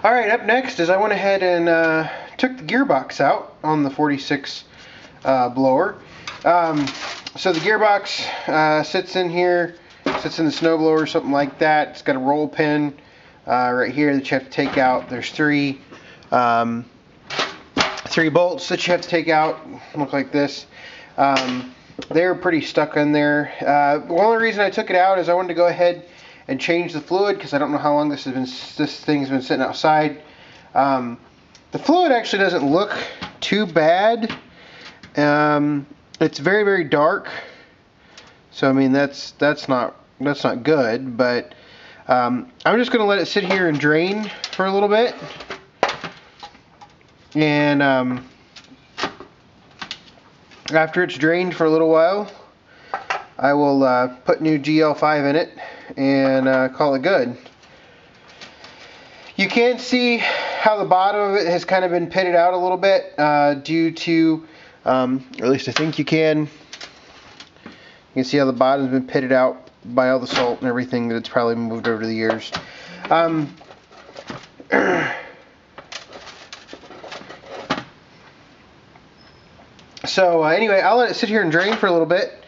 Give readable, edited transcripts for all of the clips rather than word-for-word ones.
Alright, up next is I went ahead and took the gearbox out on the 46 blower. So the gearbox sits in here, sits in the snowblower or something like that. It's got a roll pin right here that you have to take out. There's three bolts that you have to take out, look like this. They're pretty stuck in there. The only reason I took it out is I wanted to go ahead and change the fluid because I don't know how long this thing's been sitting outside. The fluid actually doesn't look too bad. It's very, very dark. So I mean that's not good, but I'm just going to let it sit here and drain for a little bit. And after it's drained for a little while, I will put new GL5 in it and call it good. You can see how the bottom of it has kind of been pitted out a little bit due to, or at least I think you can. You can see how the bottom's been pitted out by all the salt and everything that it's probably moved over the years. So anyway, I'll let it sit here and drain for a little bit,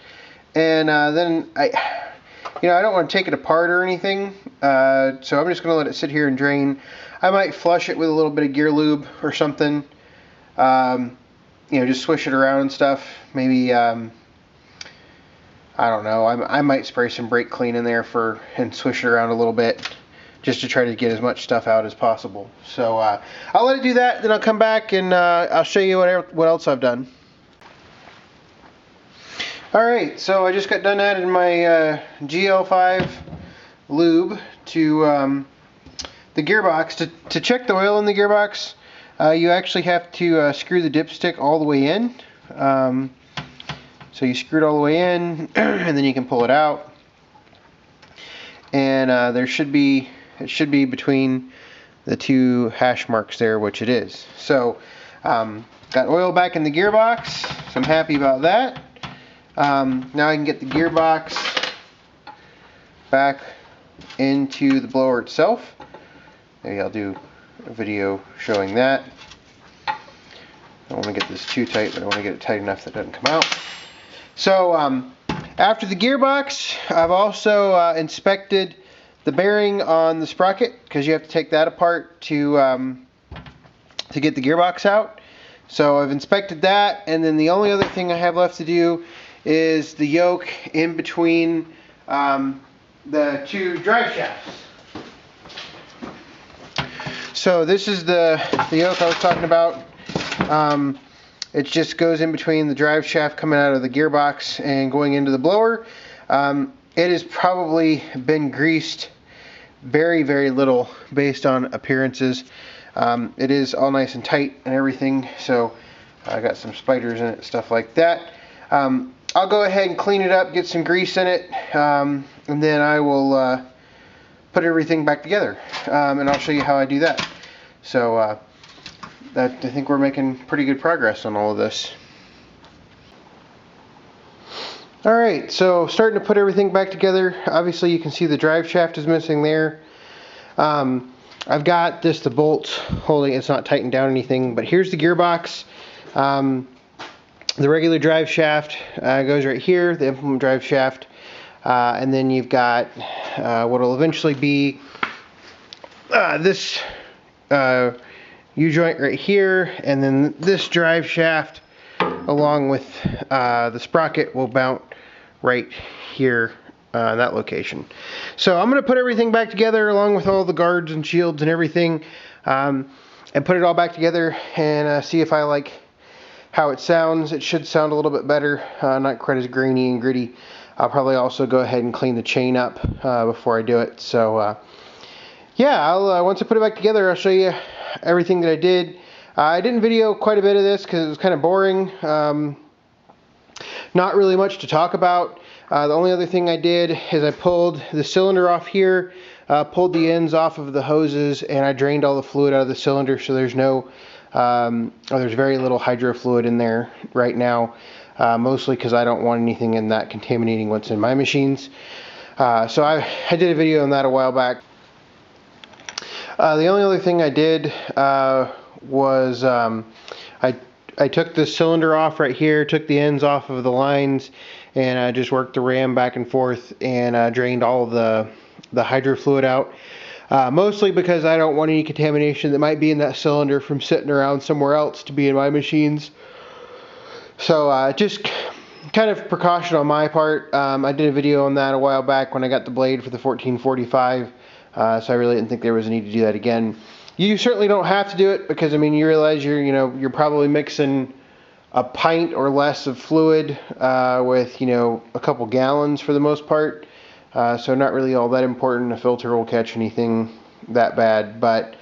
and then I don't want to take it apart or anything, so I'm just going to let it sit here and drain. I might flush it with a little bit of gear lube or something, just swish it around and stuff. Maybe I don't know. I might spray some brake clean in there and swish it around a little bit, just to try to get as much stuff out as possible. So I'll let it do that. Then I'll come back and I'll show you what else I've done. Alright, so I just got done adding my GL5 lube to the gearbox. To check the oil in the gearbox, you actually have to screw the dipstick all the way in. So you screw it all the way in, and then you can pull it out. And it should be between the two hash marks there, which it is. So got oil back in the gearbox, so I'm happy about that. Now I can get the gearbox back into the blower itself. Maybe I'll do a video showing that. I don't want to get this too tight, but I want to get it tight enough that it doesn't come out. So after the gearbox, I've also inspected the bearing on the sprocket, because you have to take that apart to get the gearbox out. So I've inspected that, and then the only other thing I have left to do is the yoke in between the two drive shafts. So this is the yoke I was talking about. It just goes in between the drive shaft coming out of the gearbox and going into the blower. It has probably been greased very, very little based on appearances. It is all nice and tight and everything, so I got some spiders in it, stuff like that. I'll go ahead and clean it up, get some grease in it, and then I will put everything back together, and I'll show you how I do that. So I think we're making pretty good progress on all of this. Alright, so starting to put everything back together. Obviously you can see the drive shaft is missing there. I've got the bolts holding, it's not tightened down or anything, but here's the gearbox. The regular drive shaft goes right here, the implement drive shaft, and then you've got what will eventually be this U-joint right here, and then this drive shaft along with the sprocket will mount right here in that location. So I'm going to put everything back together along with all the guards and shields and everything, and put it all back together and see if I like how it sounds. It should sound a little bit better, not quite as grainy and gritty. I'll probably also go ahead and clean the chain up before I do it. So yeah, once I put it back together, I'll show you everything that I did. I didn't video quite a bit of this because it was kind of boring. Not really much to talk about. The only other thing I did is I pulled the cylinder off here, pulled the ends off of the hoses, and I drained all the fluid out of the cylinder, so there's there's very little hydro fluid in there right now, mostly because I don't want anything in that contaminating what's in my machines. So I did a video on that a while back. The only other thing I did was I took the cylinder off right here, took the ends off of the lines, and I just worked the ram back and forth and drained all of the hydro fluid out. Mostly because I don't want any contamination that might be in that cylinder from sitting around somewhere else to be in my machines. So just kind of precaution on my part. I did a video on that a while back when I got the blade for the 1445, so I really didn't think there was a need to do that again. You certainly don't have to do it because, I mean, you realize you're probably mixing a pint or less of fluid with, a couple gallons for the most part. So not really all that important. A filter will catch anything that bad, but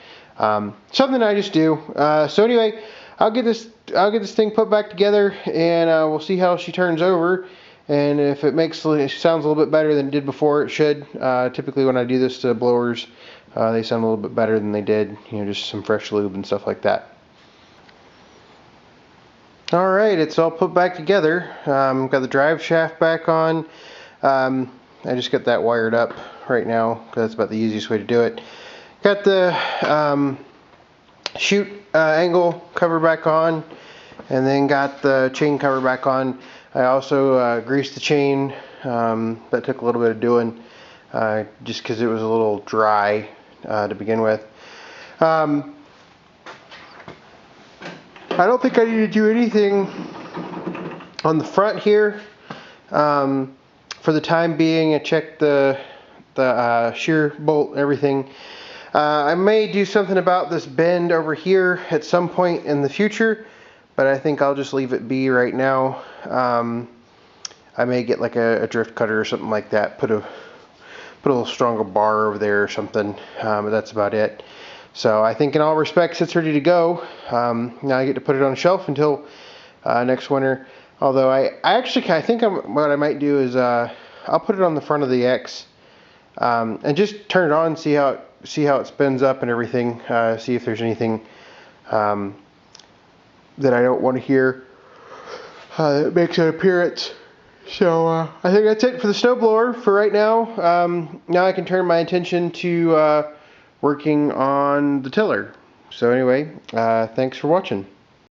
something I just do. So anyway, I'll get this thing put back together, and we'll see how she turns over. And if it sounds a little bit better than it did before, it should. Typically when I do this to blowers, they sound a little bit better than they did. Just some fresh lube and stuff like that. Alright, it's all put back together. Got the drive shaft back on. I just got that wired up right now because that's about the easiest way to do it. Got the chute angle cover back on, and then got the chain cover back on. I also greased the chain. That took a little bit of doing just because it was a little dry to begin with. I don't think I need to do anything on the front here. For the time being, I checked the shear bolt and everything. I may do something about this bend over here at some point in the future, but I think I'll just leave it be right now. I may get like a drift cutter or something like that, put a little stronger bar over there or something, but that's about it. So I think in all respects it's ready to go. Now I get to put it on a shelf until next winter. Although I think what I might do is I'll put it on the front of the X and just turn it on, see how it spins up and everything. See if there's anything that I don't want to hear that makes an appearance. So I think that's it for the snowblower for right now. Now I can turn my attention to working on the tiller. So anyway, thanks for watching.